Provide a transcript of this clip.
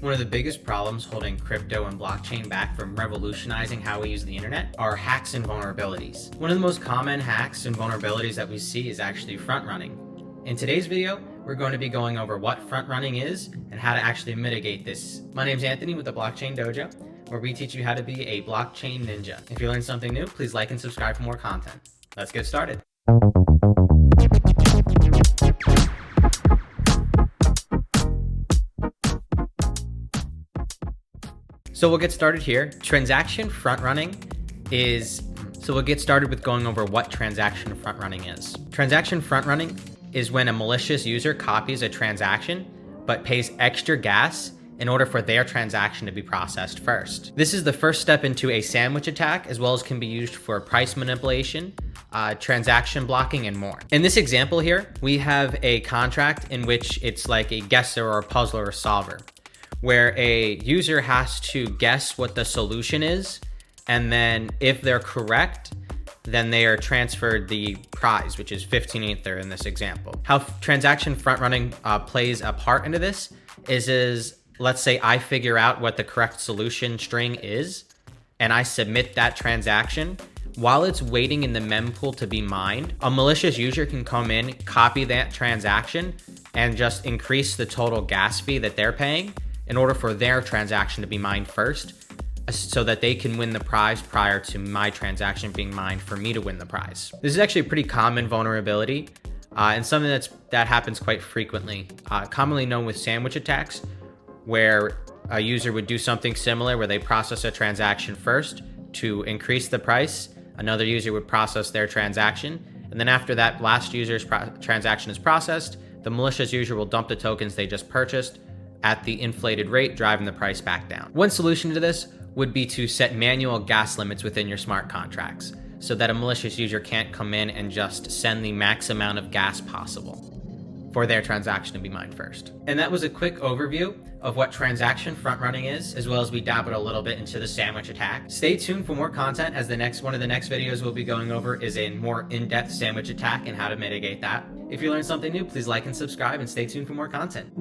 One of the biggest problems holding crypto and blockchain back from revolutionizing how we use the internet are hacks and vulnerabilities. One of the most common hacks and vulnerabilities that we see is actually front running. In today's video, we're going to be going over what front running is and how to actually mitigate this. My name is Anthony with the Blockchain Dojo, where we teach you how to be a blockchain ninja. If you learned something new, please like and subscribe for more content. Let's get started. So we'll get started here. Transaction front running we'll get started with going over what transaction front running is. Transaction front running is when a malicious user copies a transaction but pays extra gas in order for their transaction to be processed first. This is the first step into a sandwich attack, as well as can be used for price manipulation, transaction blocking, and more. In this example here, we have a contract in which it's like a guesser or a puzzler or solver, where a user has to guess what the solution is, and then if they're correct, then they are transferred the prize, which is 15 Ether in this example. How transaction front running plays a part into this is let's say I figure out what the correct solution string is, and I submit that transaction. While it's waiting in the mempool to be mined, a malicious user can come in, copy that transaction, and just increase the total gas fee that they're paying in order for their transaction to be mined first, so that they can win the prize prior to my transaction being mined for me to win the prize. This is actually a pretty common vulnerability and something that happens quite frequently, commonly known with sandwich attacks, where a user would do something similar where they process a transaction first to increase the price. Another user would process their transaction, and then after that last user's transaction is processed, the malicious user will dump the tokens they just purchased at the inflated rate, driving the price back down. One solution to this would be to set manual gas limits within your smart contracts so that a malicious user can't come in and just send the max amount of gas possible for their transaction to be mined first. And that was a quick overview of what transaction front running is, as well as we dabbled a little bit into the sandwich attack. Stay tuned for more content, as one of the next videos we'll be going over is a more in-depth sandwich attack and how to mitigate that. If you learned something new, please like and subscribe, and stay tuned for more content.